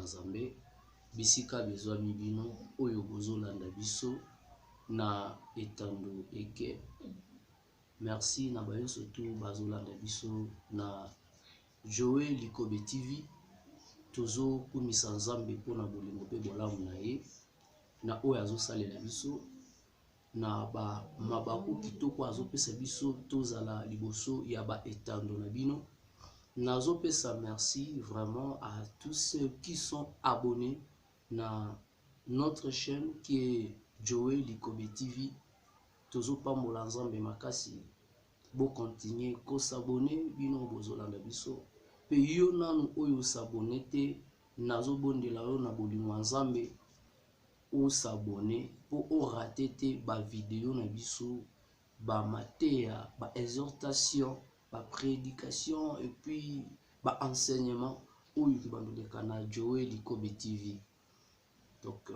Nzambe bisika bezwa mibino oyo bozolanda biso na etando eke. Merci na bayo surtout bazolanda biso na Joël Likobe TV. Tozo kumisa Nzambe pona bolingo pe bolamu na ye na oyo azosalela biso na ba mabaku kitoko azopesa biso tozala liboso ya ba etando na bino. Nazopesa merci vraiment à tous ceux qui sont abonnés na notre chaîne qui est Joël Likobe TV. Tozo pambola Nzambe makasi bo continuer ko s'abonner bino bozolanda biso pe yo nanu oyo s'abonner te nazobondela yo na bolingo Nzambe o s'abonner po o rater te ba vidéo na biso ba mateya ba exhortation ba prédication et puis ba enseignement oyo kibandoleka na Joël Likobe TV. Donc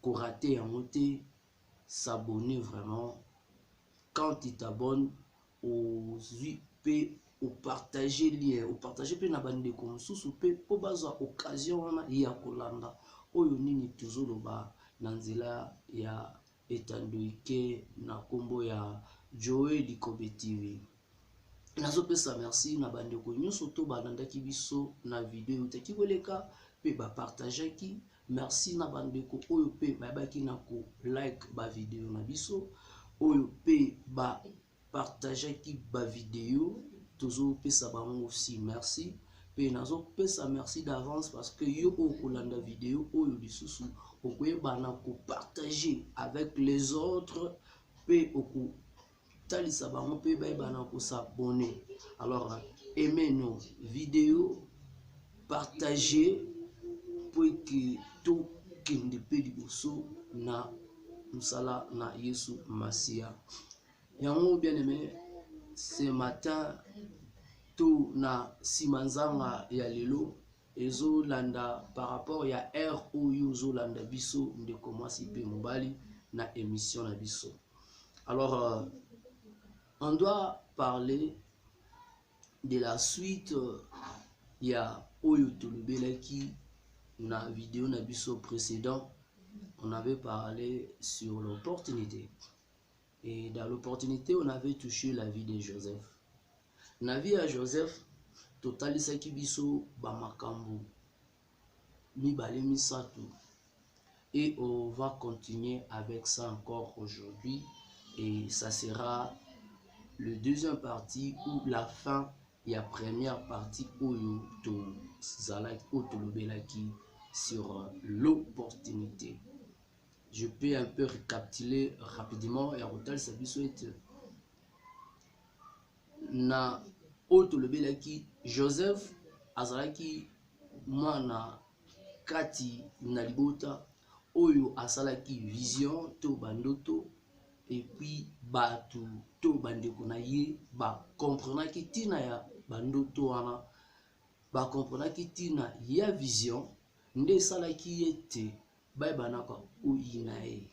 ko rater yango te, s'abonner vraiment. Quand tu t'abonnes au pe au partager lien au partager pe na bande ko mususu pe po bazwa occasion wana ya kolanda oyo nini tozoloba na nzela ya etando ike na kombo ya Joël Likobe TV. Nazopesa merci na bande ko nyonso to balandaki biso na vidéo taki koleka pe ba partager ki. Merci na bande ko oyo pe babaki na ko like ba vidéo na biso oyo pe ba partager ki ba vidéo tozo pesa bango aussi merci pe nazo pesa merci d'avance parce que yo okolanda vidéo oyo lisusu okoyeba na ko partager avec les autres pe oko talisa bango pe bayeba na ko s'abonner. Alors aimez nos vidéos, partagez pour que tout kende pe liboso na musala na Yesu Masia. Yango bien aimé, ce matin tout na simanzanga ya lelo ezo landa par rapport ya air oyo zo landa biso ndeko mwasi pe mobali na émission na biso. Alors on doit parler de la suite ya oyo tolobelaki na vidéo na biso précédent. On avait parlé sur l'opportunité. Et dans l'opportunité, on avait touché la vie de Joseph. La vie à Joseph, total saki biso ba makambo mi bale misato. Et on va continuer avec ça encore aujourd'hui. Et ça sera le deuxième partie ou la fin et la première partie oyo to zalaki otolobelaki sur l'opportunité. Je peux un peu récapituler rapidement et rotal sabisoet na otolobelaki Joseph azalaki mwana kati na libota oyo asalaki vision to bandoto et puis batu to bandeko na ye ba comprenaki tina ya bandoto wana ba comprenaki tina ya vision nde salaki yete bayeba naka oyina ye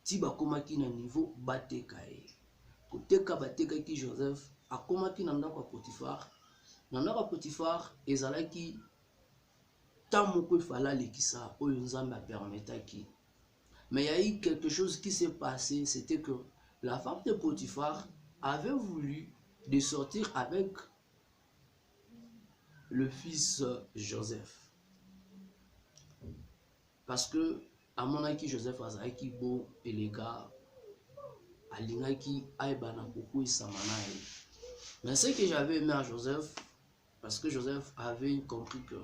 ti bakomaki na niveau bateka ye koteka batekaki Joseph akomaki na ndako ya Potifar. Na ndako ya Potifar ezalaki tamoko efala lekisa oyo Nzambe apermetaki. Mais il y a eu quelque chose qui s'est passé, c'était que la femme de Potifar avait voulu de sortir avec le fils Joseph. Parce que à mon avis Joseph azalaki beau et les gars alingaki aibana beaucoup et samanaï. Mais ce que j'avais aimé à Joseph, parce que Joseph avait compris que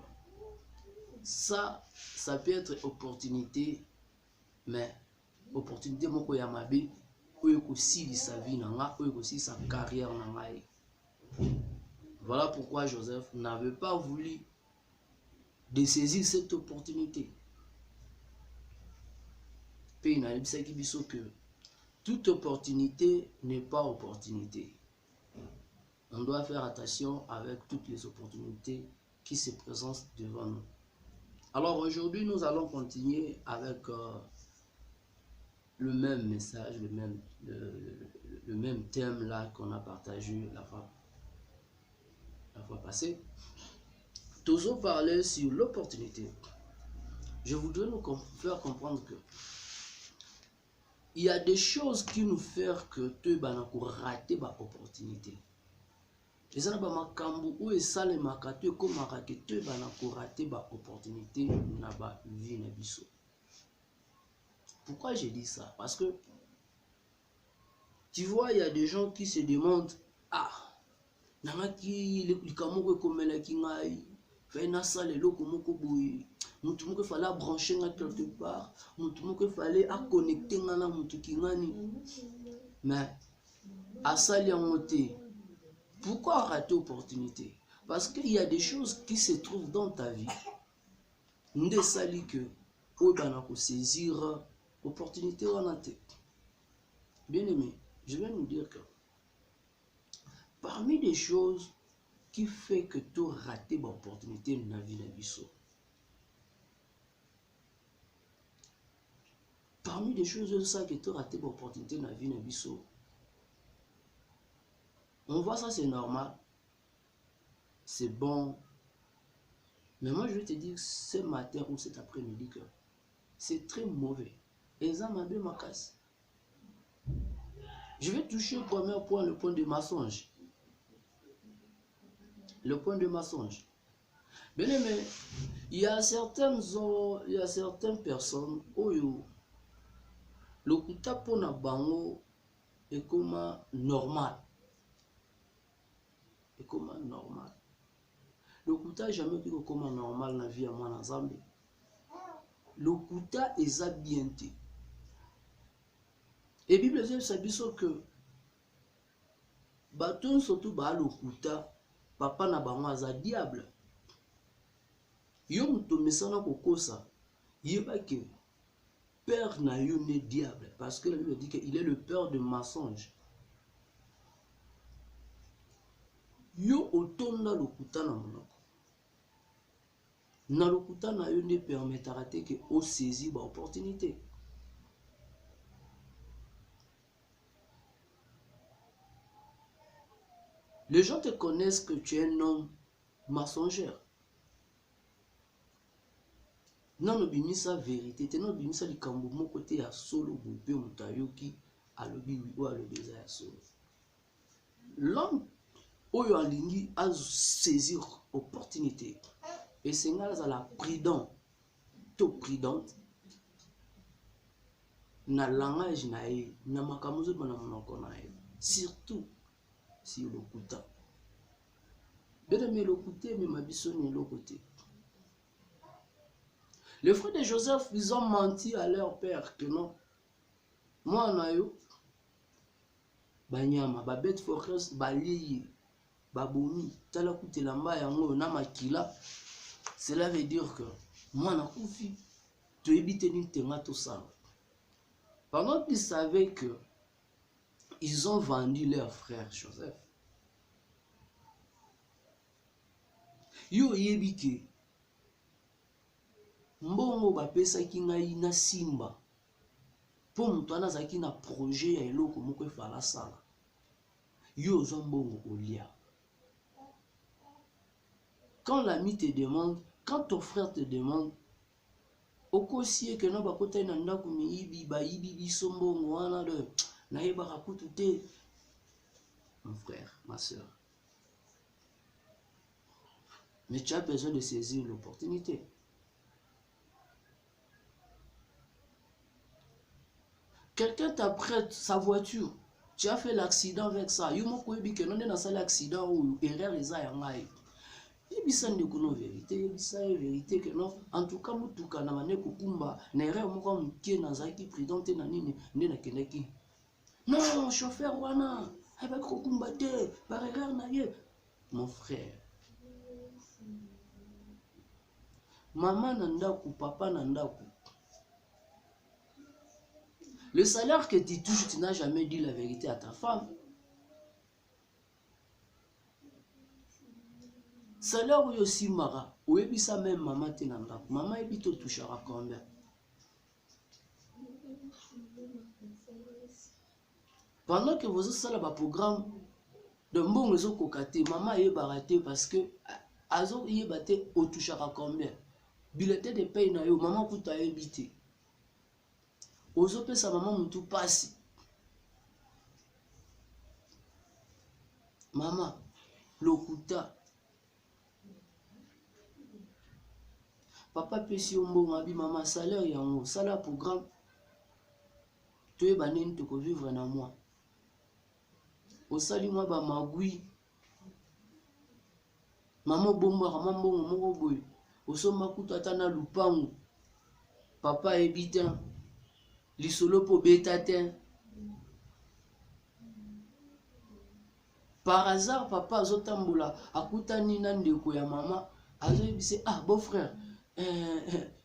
ça peut être opportunité, mais opportunité moko ya mabe oyo kosili sa vie nanga oyo kosili sa carrière nanga. Voilà pourquoi Joseph n'avait pas voulu de saisir cette opportunité. Puis il a dit que toute opportunité n'est pas opportunité. On doit faire attention avec toutes les opportunités qui se présentent devant nous. Alors aujourd'hui, nous allons continuer avec le même message, le même thème là qu'on a partagé la fois passée. Toujours parler sur l'opportunité. Je voudrais nous faire comprendre que il y a des choses qui nous font que tu vas rater l'opportunité. Et ça n'a pas makambu ou ça les makatu comme que tu vas rater l'opportunité na ba vie na biso. Pourquoi j'ai dit ça? Parce que tu vois, il y a des gens qui se demandent nangaki likamoko komela kingai fait na sale loko moko boye mutu moko fallait brancher quelque part mutu moko fallait à connecter na mutu kingani mais à sali en moté. Pourquoi rater l'opportunité? Parce qu'il y a des choses qui se trouvent dans ta vie nde sali que ou bana ko saisir opportunité en tête. Bien aimé, je vais nous dire que parmi les choses qui fait que tu rates l'opportunité dans la vie de biso. Parmi les choses ça que tu rates l'opportunité dans la vie de biso. On voit ça, c'est normal. C'est bon. Mais moi, je vais te dire ce matin ou cet après-midi que c'est très mauvais. Et ça m'a bien ma casse. Je vais toucher au premier point, le point de mensonge. Le point de mensonge. Bien aimé, il y a certaines personnes où le kuta pona bango est comme normal. Et comme normal. Le kuta jamais pu comme normal dans la vie à moi en Zambie. Le kuta est habienté. Et la Bible dit que baton surtout ba le kuta papa na bango aza diable. Yo muto mesana kokosa yeba que père na yo ne diable parce que la Bible dit qu'il est le père de mensonge. Yo otonda lokuta na monoko. Na lokuta na yo ne permettra te que o saisi ba opportunité. Les gens te connaissent que tu es un homme mensongère. Non obimisa vérité, te non obimisa likambo moko te ya solo bope mutayoki alobi ou alobi za ya solo. L'homme oyo alingi a saisir opportunité et c'est ngala la prudent to prudente na langage na ye na makamuzo bana monoko na ye surtout si le kuta bien mais le côté mais ma biso ni le côté. Les frères de Joseph, ils ont menti à leur père que non. Moi, nayo, banyama, babet forest, baliye, babomi, talakutelamba yango na makila. Cela veut dire que moi, na koufi, tu évites ni tenga tout ça. Pendant qu'ils savaient que ils ont vendu leur frère Joseph. Yo yebike. Mbongo bapesaki ngai na simba po mutu wana azalaki na projet ya eloko moko efala sala yo ozwa mbongo olia. Quand l'ami te demande, quand ton frère te demande okosie ke no bakotaki na ndako miyibi bayibi biso mbongo wana de nayebaka kutu te, mon frère, ma soeur, mais tu as besoin de saisir l'opportunité. Quelqu'un t'apprête sa voiture, tu as fait l'accident avec ça. You moko yebi que non na sala accident ou erreur eza ya ngai. Yebisa ndeko no vérité, yebisa vérité que non. En tout cas mutuka na mane kokumba na erreur moko mukie na zaki prudente na nini nde na kendeki. Non, chauffeur wana, aba kokumba te par erreur na ye. Mon frère. Maman na ndaku, papa na ndaku. Le salaire que tu touches, tu n'as jamais dit la vérité à ta femme. Salaire où aussi mara, ou ebisa même maman te nanda, maman ebito touchera combien? Pendant que vous avez ça là programme de mbongo zo kokate, maman est baraté parce que azo yebate otouchaka combien bulletin de paye na yo maman kuta yebite ozo pesa maman mutu pasi mama lokuta papa pesi yo mbongo abi mama salaire yango sala programme toyeba nini tokovivre na moi osali mwa bamagwi mama obombwaka mwa mbongo moko boye osomba kutu ata na lupangu papa ayebi te lisolo mpo beta te par hasard papa azotambola akutani na ndeko ya mama azoyebise ah beau frère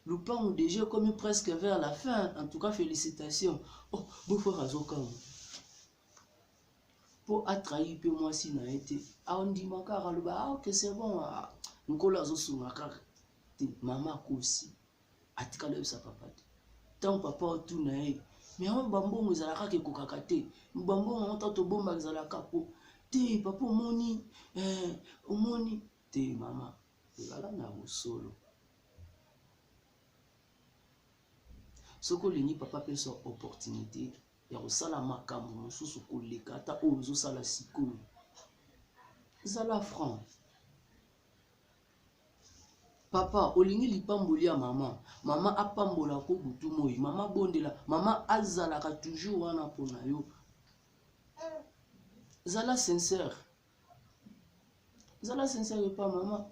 lupangu déjà comme presque vers la fin en tout cas félicitations oh beau frère azokanga po atrahi pe mwasi na ye te aondima kaka aloba ah ok c'est bon nkolo azosunga kaka te mama akosi atikala oyebisa papa te ntango papa otuna ye me yango bambongo ezalaka kaka ekokaka te bambongo yango ntango tobombaka ezalaka po te papa omoni te mama ezala na bosolo soki olingi papa apesa opportunité ya kosala makambo mosusu koleka ata oyo ozosala sikoyo ezala franc papa olingi lipamboli ya mama mama apambola ko butu moi mama bondela mama azalaka toujours wana mpona yo zala sincère epa mama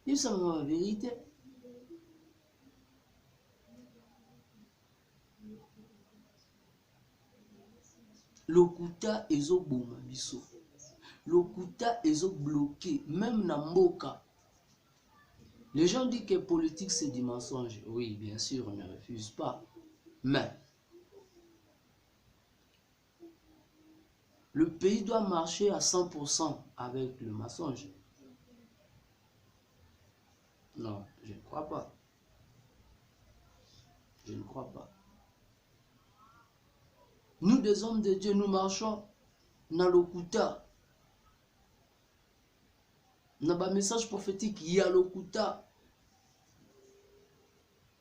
yebisa mama la vérité lokuta ezoboma biso lokuta ezobloqué même na mboka. Les gens disent que politique c'est du mensonge. Oui, bien sûr, on ne refuse pas. Mais le pays doit marcher à 100% avec le mensonge. Non, je ne crois pas. Je ne crois pas. Nous, des hommes de Dieu, nous marchons dans l'okuta. Dans le message prophétique, il y a l'okuta.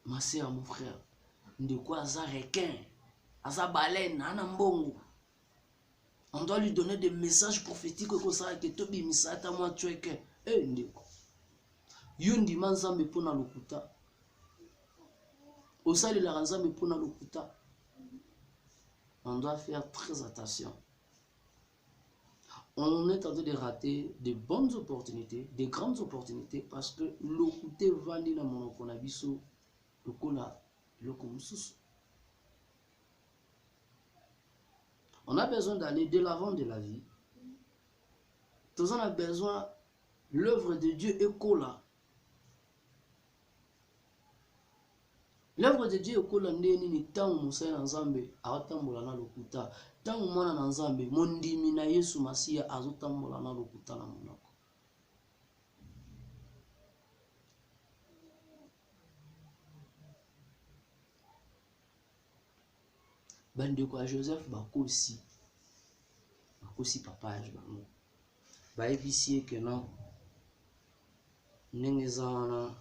Ma sœur, mon frère, de quoi ça requin, ça baleine, anambongo. On doit lui donner des messages prophétiques comme ça, que Tobi Misata, moi, tu es que. Eh, ndeko. Yundi manzambe pona l'okuta. Osali la ranzambe pona l'okuta. On doit faire très attention. On est en train de rater de bonnes opportunités, de grandes opportunités, parce que l'okute vandi na monokonabiso, lokola, lokomususu. On a besoin d'aller de l'avant de la vie. Tous on a besoin, l'œuvre de Dieu est cola. L'œuvre de Dieu est cola ndeni ni tangu musai na nzambe awatambola na lokuta. Tangu mwana na nzambe mondimi na Yesu Masia azotambola na lokuta na monoko. Bandeko ya Joseph bakosi papage bango. Bayebisie que non ndenge eza wana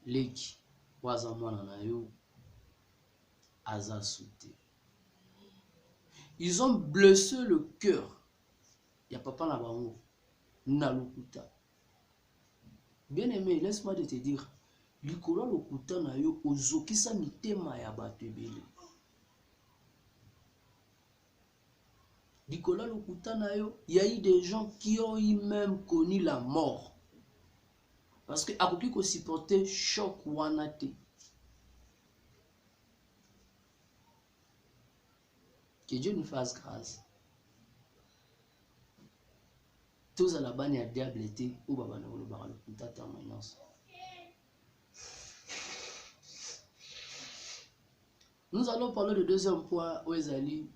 leki waza mwana na yo aza souté. Ils ont blessé le cœur ya papa na bango na lokuta. Bien aimé, laisse-moi de te dire, likolo lokuta na yo ozokisa mitema ya bato ebele. Likolo lokuta na yo, il y a eu des gens qui ont eu même connu la mort. Parce que akoki ko supporter choc wana te. Que Dieu nous fasse grâce. Tous à la banne ya diable était ou baba na lo ba lokuta ta mainance. Nous allons parler du deuxième point où Ezali.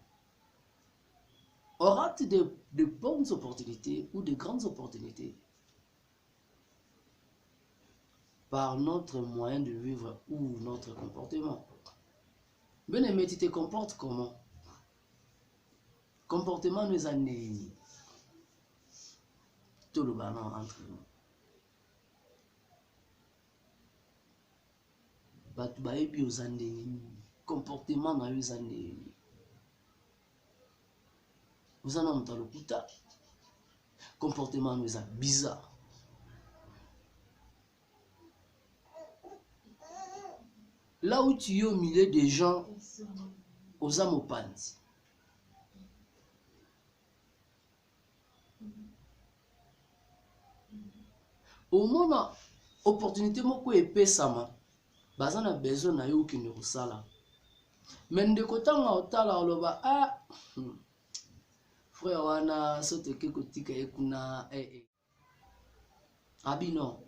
On rate de bonnes opportunités ou de grandes opportunités par notre moyen de vivre ou notre comportement. Bien aimé, tu te comportes comment? Comportement nous a né. tout le ballon entre nous. Bato bayebi ozandeni comportement na yo ezandeni. Ozana moto lokuta comportement eza bizarre. Là où tu es au milieu des gens, aux amopanzi. Au moment, opportunité moko epesama, baza na besoin na yo okende kosala. Mais ndeko tanga otala oloba frère wana sote ke kotika ekuna abino.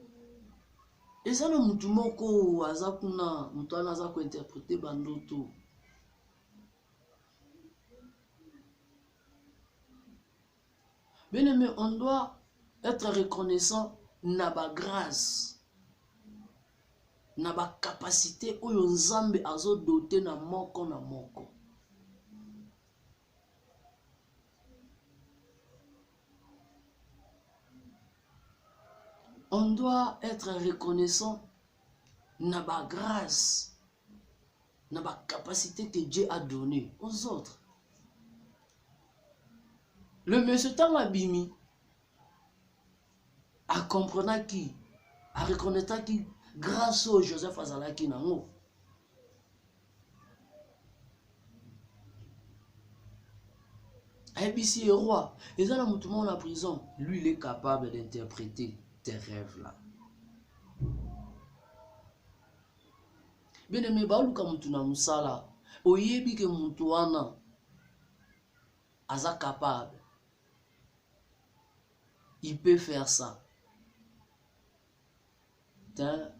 Eza na mutu moko aza kuna, mutu wana aza ko interpréter bandoto. Bien aimé, on doit être reconnaissant na ba grâce, na ba capacité oyo Nzambe azo doté na moko na moko. On doit être reconnaissant na ba grâce, na ba capacité que Dieu a donné aux autres. Le monsieur Tangabimi a compris qui, a reconnaître qui grâce au Joseph Azalaki nango. ABC est roi. Et ça, tout le monde en prison. Lui, il est capable d'interpréter tes rêves là. Bien aimé, baluka mutu na musala. Oyebi ke mutu wana aza capable. Il peut faire ça. Tiens,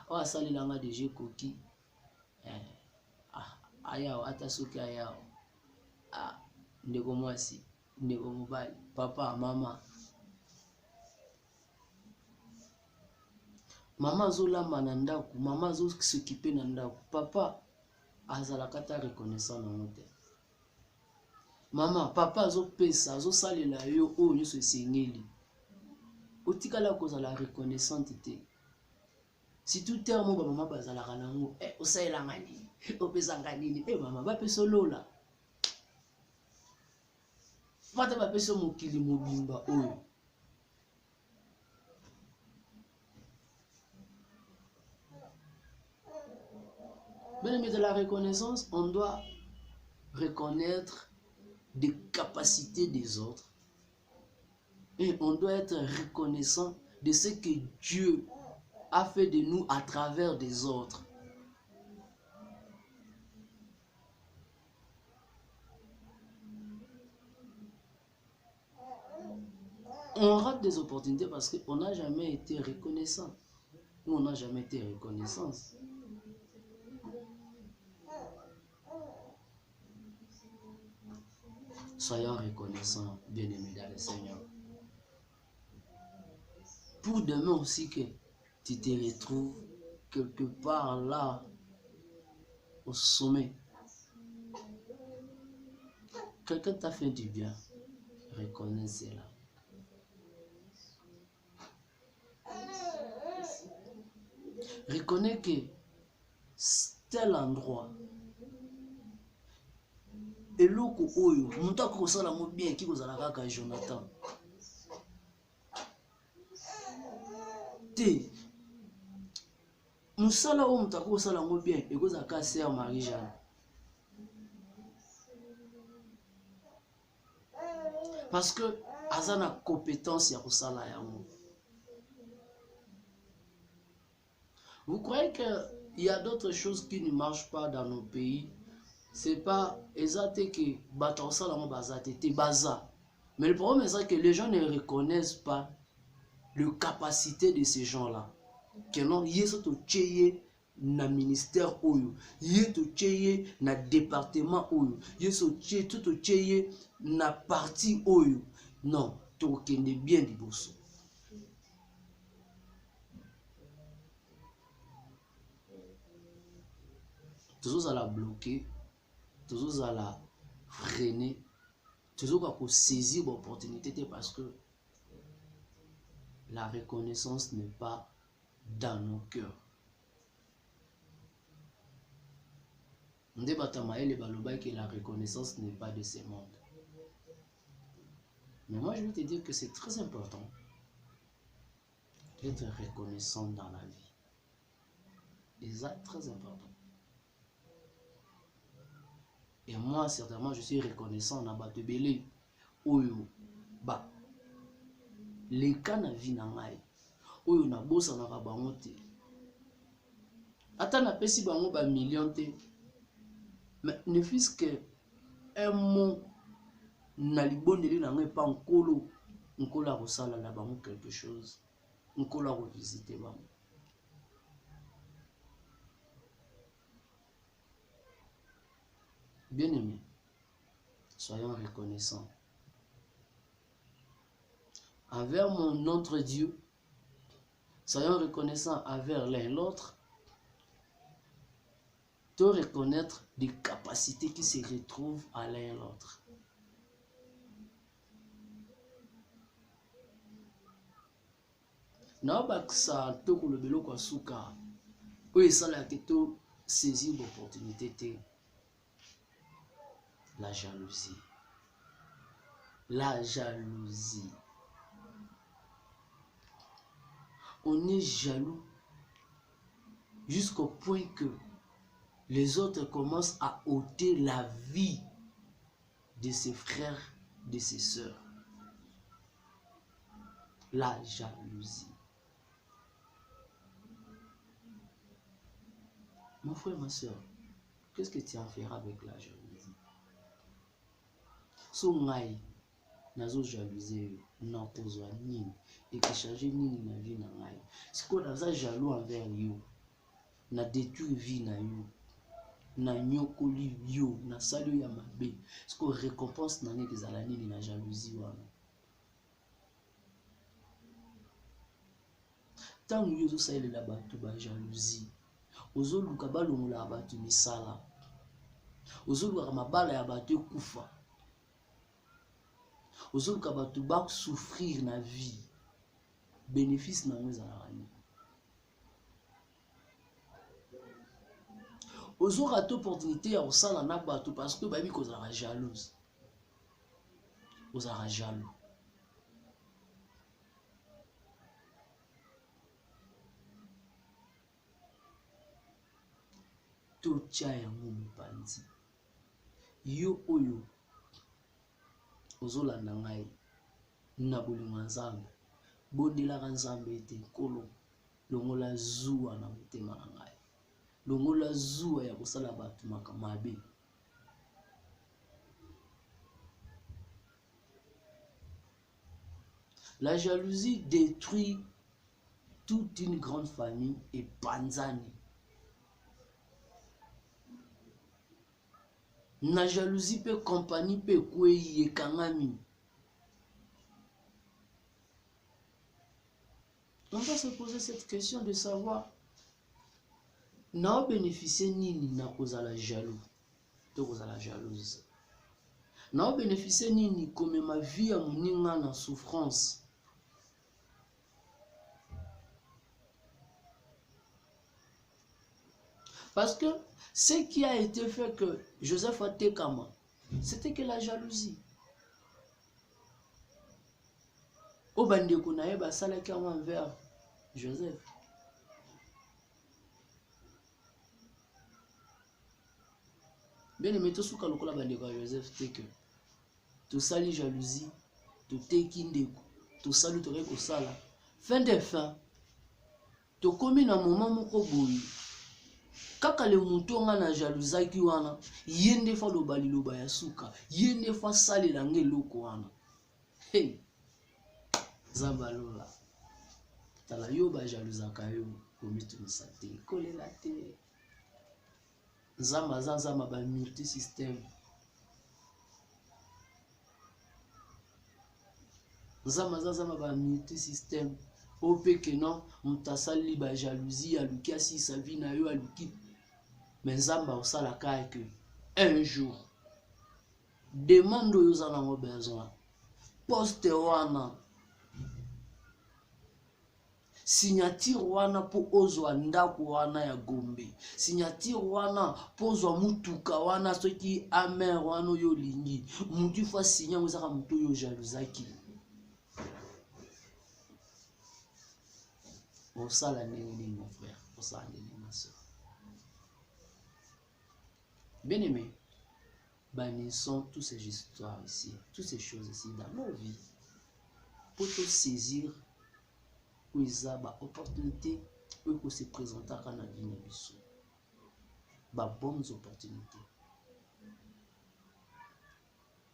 oh sali langa déjà koki. Ayao atasuki ayao. Ndeko mwasi, ndeko mobali, papa, mama. Mama zolamba na ndaku, mama zo s'occuper na ndaku. Papa azalaka ta reconnaissant na mote. Mama, papa zo pesa, zo salela yo o nyuso esengeli. Otikala kozala reconnaissante te. Si tout terme ba mama bazalaka nango, osaela ngani, opesa ngani, mama ba peso lola. Fata ba peso mokili mobimba oyo. Bien aimé, de la reconnaissance, on doit reconnaître des capacités des autres. Et on doit être reconnaissant de ce que Dieu a fait de nous à travers des autres. On rate des opportunités parce qu'on n'a jamais été reconnaissant. Ou on n'a jamais été reconnaissance. Soyons reconnaissants, bien-aimés dans le Seigneur. Pour demain aussi que tu te retrouves quelque part là, au sommet. Quelqu'un t'a fait du bien. Reconnais cela. Reconnais que tel endroit eloko oyo mutu akosala mo bien ki kozala kaka Jonathan te musala oyo mutu akosala mo bien ekozala ka Sœur Marie-Jeanne parce que aza na compétence ya kosala yango. Vous croyez qu'il y a d'autres choses qui ne marchent pas dans nos pays? C'est pas exact que Bataosa la bazate te baza. Mais le problème c'est que les gens ne reconnaissent pas la capacité de ces gens-là. Que non, yeso to cheye na ministère oyo, yeso to cheye na département oyo, yeso to cheye na parti oyo. Non, to kende bien liboso. Toujours à la bloquer, toujours à la freiner, toujours à saisir l'opportunité parce que la reconnaissance n'est pas dans nos cœurs. Que la reconnaissance n'est pas de ce monde. Mais moi, je vais te dire que c'est très important d'être reconnaissant dans la vie. Et ça, très important. Et moi, certainement, je suis reconnaissant dans Batebele. Oyo, ba, les cas na vie na ngai. Oyo na bossa na bango te. Ata na pesi bango ba million te. Mais ne fût-ce que un mot na libondeli na ngai pas nkolo a rosala na bango quelque chose. Nkolo a revisité bango. Bien-aimés, soyons reconnaissants envers notre Dieu. Soyons reconnaissants envers l'un et l'autre. De reconnaître des capacités qui se retrouvent à l'un et l'autre. Naobaksa toko le belo kwa suka. Oui, ça l'a été saisir l'opportunité. La jalousie. La jalousie. On est jaloux jusqu'au point que les autres commencent à ôter la vie de ses frères, de ses sœurs. La jalousie. Mon frère, ma soeur, qu'est-ce que tu en feras avec la jalousie? So ngai nazo jalouser na kozwa nini et que changer nini na vie na ngai. Si ko naza jaloux envers you, na détruire vie na you, na nyokoli yo, na sali ya mabe. Si ko récompense na nini ezala nini na jalousie wana. Tant yo zo salela bato ba jalousie. Ozoluka balongola bato misala. Ozoluka mabala ya bato kufa. Ozoluka bato ba souffrir na vie. Bénéfice na ngo ezala nini. Ozora to opportunité ya kosala na bato parce que babi kozala jalouse. Ozala jaloux. Totia yango mopanzi. Yo oyo ozolanda ngai na bolingo nzambe. Bondelaka nzambe ete nkolo longola zuwa na motema na ngai. Longola zuwa ya kosala bato mabe. La jalousie détruit toute une grande famille et panzani. Na jalousie pe compagnie pe kwei ekangami. On va se poser cette question de savoir na bénéficier nini na kozala jaloux to kozala jalouse. Na bénéficier nini comme ma vie à moninga na souffrance. Parce que ce qui a été fait que Joseph a été kama, c'était que la jalousie. Au bandeko na yeba sala kama envers Joseph. Bien aimé to suka lokola bandeko Joseph te que to sali jalousie, to teki ndeko, to sali to reko sala. Fin de fin, to komi na moment moko boyi. Kaka le mutonga na jalousaki wana yende fa lobali loba ya suka yende fa sale lange loko wana. Hey Zambalola tala yo ba jalousaka yo komitu misate kolela te. Zama ba multi système. Zama ba multi système. Ope que non mutasali ba jalousie aluki asi sa vie na yo aluki. Mais Zamba osala ka que un jour demande aux gens besoin poste wana signature wana po ozwa ndako wana ya Gombe, signature wana po ozwa mutuka wana soki amer wana oyo lingi mutu fa signa mozaka mutu oyo jalousaki. Osala ndenge mon frère, osala ndenge ma soeur. Bien aimé, bannissons toutes ces histoires ici, toutes ces choses ici dans nos vies pour te saisir où ils ont ba opportunité où se présenter à la vie na biso. Ba bonnes opportunités.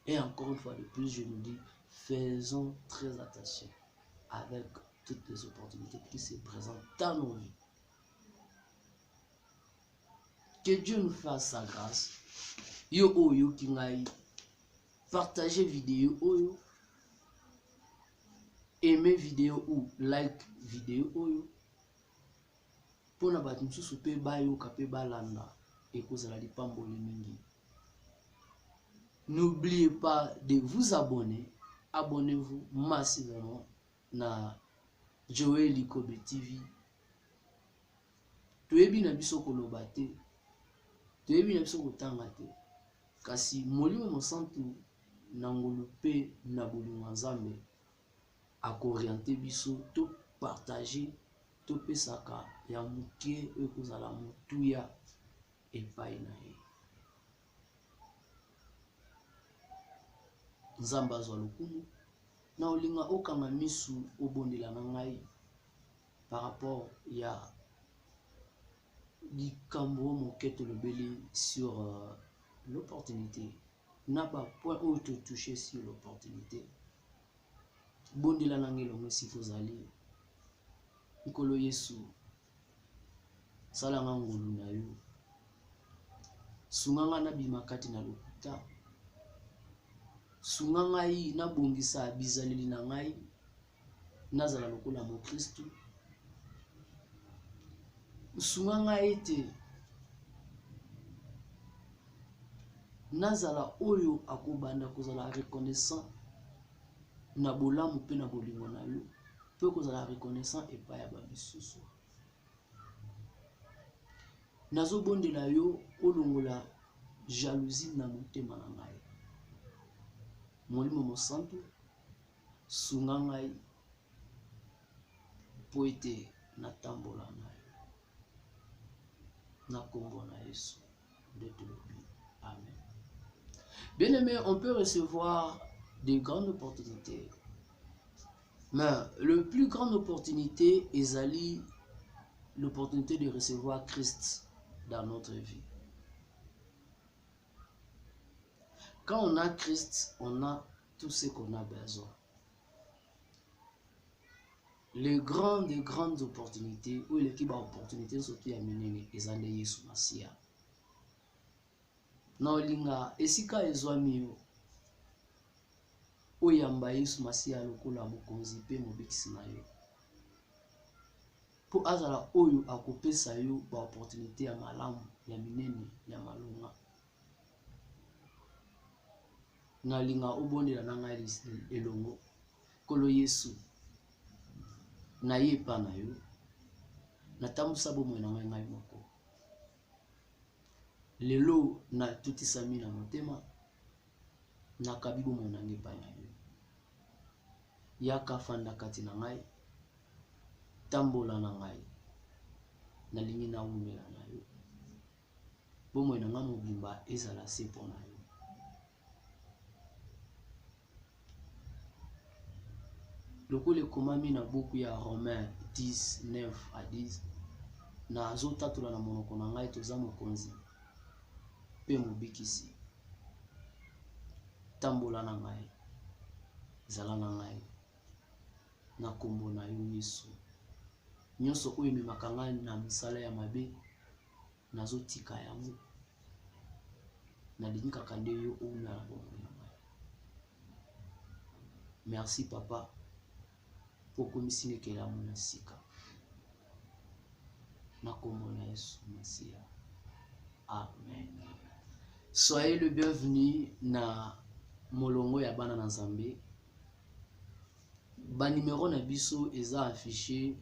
Et encore une fois de plus, je nous dis, faisons très attention avec toutes les opportunités qui se présentent dans nos vies. Que Dieu nous fasse sa grâce. Yo oyo kingai. Partagez vidéo oyo. Aimez vidéo ou like vidéo oyo. Pour na batu msusu pe bayo kape balanda. Et kozala li pamboli mingi. N'oubliez pas de vous abonner. Abonnez-vous massivement na Joël Likobe TV. Toyebi na biso koloba te. Toyebi na biso kotanga te. Kasi molimo mosantu na ngolu pe na bolingo nzambe akorienter biso to partager to pesaka ya mukie ekozala mutuya epai na ye. Nzamba azwa lokumu na olinga okanga misu obondela na ngai par rapport ya likambo moketo lobeli sur l'opportunité. N'a pas point où te toucher sur l'opportunité. Bondela na ngelo ngesi tozali. Nkolo Yesu salanga ngolu na yo. Sunganga na bimakati na lokuta. Sunganga yi na bongisa bizaleli na ngai. Nazala lokola mo Kristu. Sunganga ete nazala oyo akobanda kozala reconnaissant na bolamu pe na bolingo na yo pe kozala reconnaissant epai ya bamisusu. Nazobondela yo olongola jalousie na motema na ngai. Molimo mosantu sunga ngai po ete natambola na yo. Na kombo na Yesu de Tolobi. Amen. Bien aimé, on peut recevoir des grandes opportunités. Mais la plus grande opportunité est l'opportunité de recevoir Christ dans notre vie. Quand on a Christ, on a tout ce qu'on a besoin. Les grandes opportunités, ou l'équipe d'opportunités, surtout à mener les années Yesu Masia. Na olinga esika ezwami yo oyamba Yesu Masia lokola mokonzi pe mobikisi na yo po azala oyo akopesa yo ba opportunité ya malamu ya minene ya malonga. Na linga obondela na ngai elongo kolo Yesu na yepa na yo natambusa bomoi na ngai moko. Lelo na tuti sami na motema na kabibo monange pa na yo. Yaka fanda kati na ngai tambola na ngai na lingi na umela na yo. Bomoi na ngai mobimba ezala se po na yo. Lokole komami na buku ya Romains 10, 9 à 10 na azotatula na monoko na ngai toza mokonzi pe mobikisi. Tambola na ngai zala na ngai na kombo na yo Yesu. Nyonso oyo ememaka ngai na misala ya mabe nazotika yango. Nalingi kaka nde yo oyo na bomoi na ngai. Merci papa pour komisine kela mona sika. Na kombo na Yesu Masia. Amen. Soyez le bienvenu na molongo ya bana na Nzambe. Ba numéro na biso eza affiché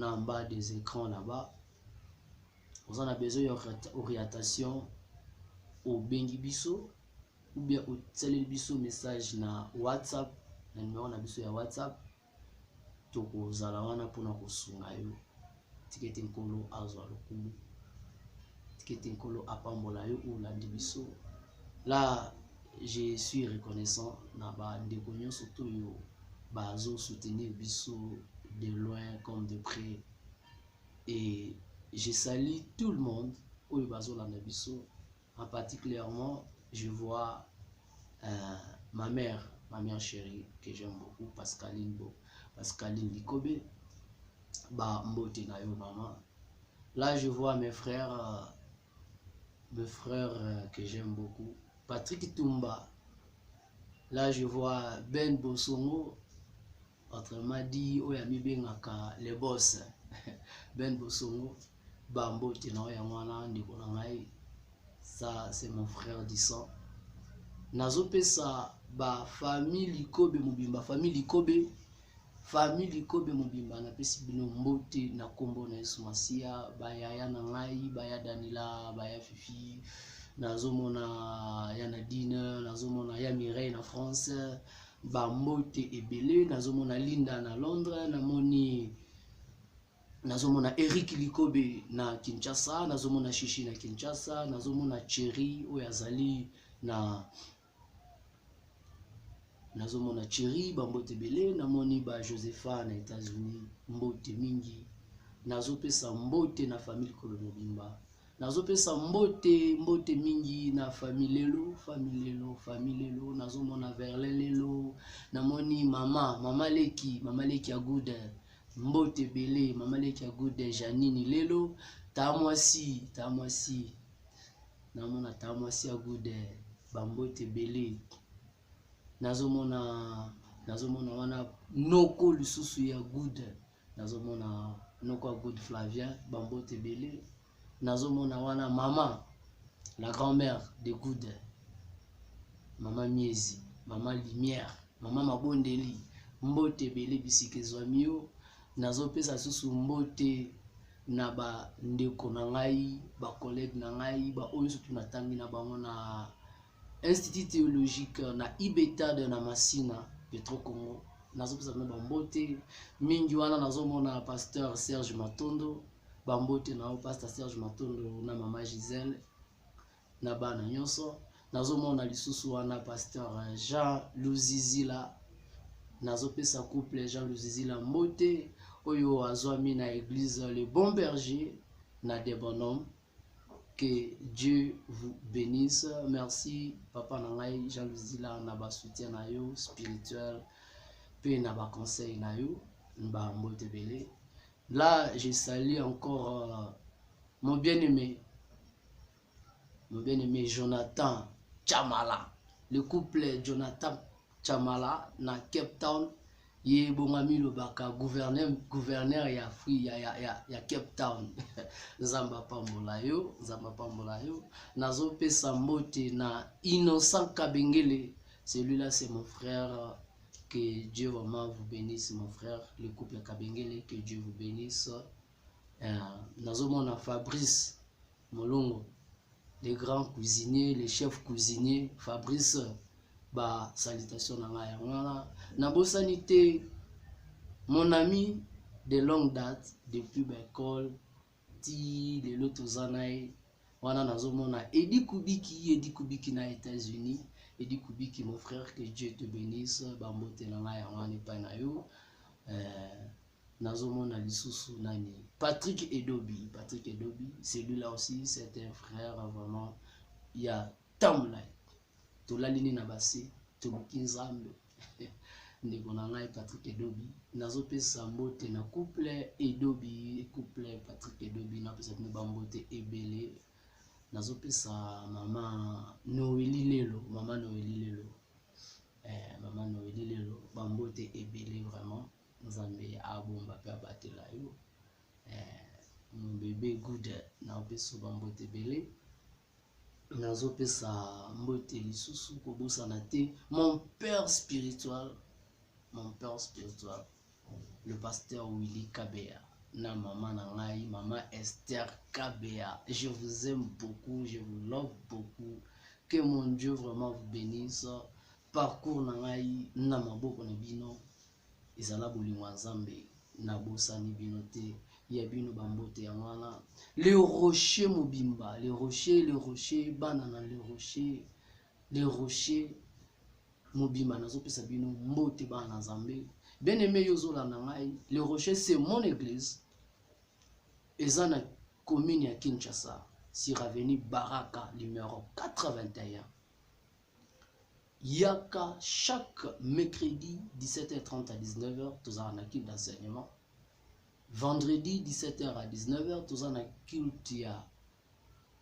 en bas des écrans là-bas. Vous en avez besoin d'orientation au bengi biso ou bien au télé biso message na WhatsApp, na numéro na biso ya WhatsApp. Toko zalawana pona kosunga yo. Tikete nkolo azwa lokumu. Tikete nkolo apambola yo ou landi biso. Là, je suis reconnaissant na ba ndeko nyonso to yo bazo soutenir biso de loin comme de près. Et je salue tout le monde au bazo landa biso. En particulièrement, je vois ma mère chérie que j'aime beaucoup, Pascaline Likobe, ba mbote na yo maman. Là, je vois mes frères que j'aime beaucoup, Patrick Tumba. Là, je vois Ben Bosongo, autrement dit, Oyami Bengaka, les boss. Ben Bosongo, ba mbote na yo mwana ndiko na ngai. Ça, c'est mon frère du sang. Nazo pesa ba famille Likobe Mobimba, famille Likobe Mobimba na pesi bino mbote na kombo na Yesu Masia, baya na ngai, baya Danila, baya Fifi, nazo mona ya Nadine, nazo mona ya Mireille na France, ba mbote ebele, nazo mona Linda na Londres, nazo mona Eric Likobe na Kinshasa, nazo mona Shishi na Kinshasa, nazo mona Cherry Oyazali na nazo mona Cherry bambote bele, namoni ba Josepha na États-Unis, mbote mingi. Nazo pesa mbote na famille Kolo Mobimba. Nazo pesa mbote mingi na famille Lelo, nazo mona Verle Lelo, namoni mama Leki ya good mbote bele, mama Leki ya good Janine Lelo, tamwasi namona tamwasi ya good bambote bele. Nazomona wana noko lisusu ya good, nazomona noko ya good Flavien bambote bele. Nazomona wana mama la grand-mère de good, mama Miezi, mama Lumière, mama Mabondeli, mbote bele bisike zwamio. Nazopesa susu mbote na ba ndeko na ngai, ba collègue na ngai, ba oyo tunatangi na bango na Institut théologique na Ibeta de na Masina Petro Congo. Nazopesa na bambote mingi wana. Nazomona pasteur Serge Matondo bambote na pasteur Serge Matondo na mama Gisèle na bana nyonso. Nazomona lisusu wana pasteur Jean Luzizila. Nazopesa couple Jean Luzizila mbote oyo azwami na église Le Bon Berger na des bonhommes. Que Dieu vous bénisse. Merci papa nangai Jean Luzila na ba soutien na yo spirituel pe na ba conseil na yo ba mbote bele. Là, je salue encore mon bien-aimé Jonathan Chamala, le couple Jonathan Chamala na Cape Town. Ye bongami lobaka gouverneur ya Free ya Cape Town. Nzamba pambola yo. Nazo pesa mbote na Innocent Kabengele. Celui-là c'est mon frère. Que Dieu vraiment vous bénisse mon frère. Le couple Kabengele, que Dieu vous bénisse. Nazo mona Fabrice Molongo, les grands cuisiniers, les chefs cuisiniers. Fabrice ba salutation na ngai wana. Na bosanité mon ami de longue date depuis l'école ti le loto zanae wana. Nazomona Edi Kubiki na États-Unis. Edi Kubiki mon frère, que Dieu te bénisse. Bambote na ngai wana pa na yo. Nazomona lisusu nani Patrick Edobi, celui-là aussi c'est un frère vraiment. Il y a Tamlai tolalini na base tolukinzambe ndeko na ngai Patrick Edobi. Nazopesa mbote na couple Patrick Edobi na pesa ba mbote ebele. Nazopesa mama Noélie Lelo, mama Noélie Lelo ba mbote ebele vraiment. Nzambe abomba pe abatela yo. Mon bébé good na opeso ba mbote ebele. Nazopesa mbote lisusu kobosana te mon père spirituel, le pasteur Willy Kabea. na maman nangai, maman Esther Kabea. Je vous aime beaucoup, je vous love beaucoup. Que mon Dieu vraiment vous bénisse. Parcours nangai na maboko na bino ezala bolingo nzambe na bosani bino te ya bino bambote ya wana. Le rocher mobimba, le rocher banana, le rocher mobimba nazopesa bino mbote bana nzambe. Bien aimé yozola nangai, le rocher c'est mon église. Eza na commune ya Kinshasa, sur avenue Baraka numéro 81. Yaka chaque mercredi 17h30 à 19h, tous en équipe d'enseignement. Vendredi 17h à 19h, tous en équipe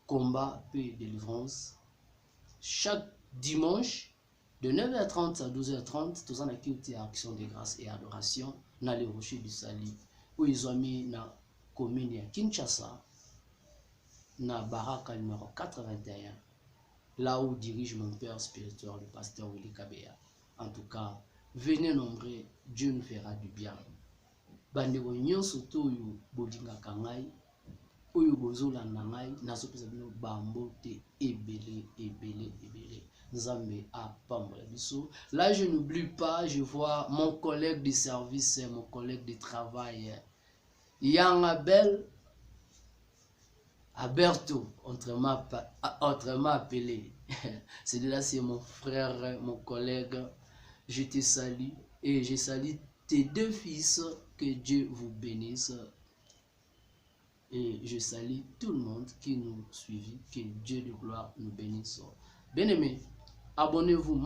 combat et délivrance. Chaque dimanche de 9h30 à 12h30, tous en équipe action de grâce et adoration dans les rochers du Sali, où ils ont mis na commune à Kinshasa, na Baraka numéro 81. Là où dirige mon père spirituel, le pasteur Willy Kabea. En tout cas, venez nombreux, Dieu nous fera du bien. Bandeko nyonso toyo bolinga kangai, oyo bozola nangai, nasopesa bino bambote ebele. Nzambe a pambola biso. Là, je n'oublie pas, je vois mon collègue de service, mon collègue de travail, Yang Abel, Alberto, autrement appelé. Celui-là, c'est mon frère, mon collègue. Je te salue et je salue tes deux fils. Que Dieu vous bénisse. Et je salue tout le monde qui nous suit. Que Dieu de gloire nous bénisse. Bien-aimés, abonnez-vous.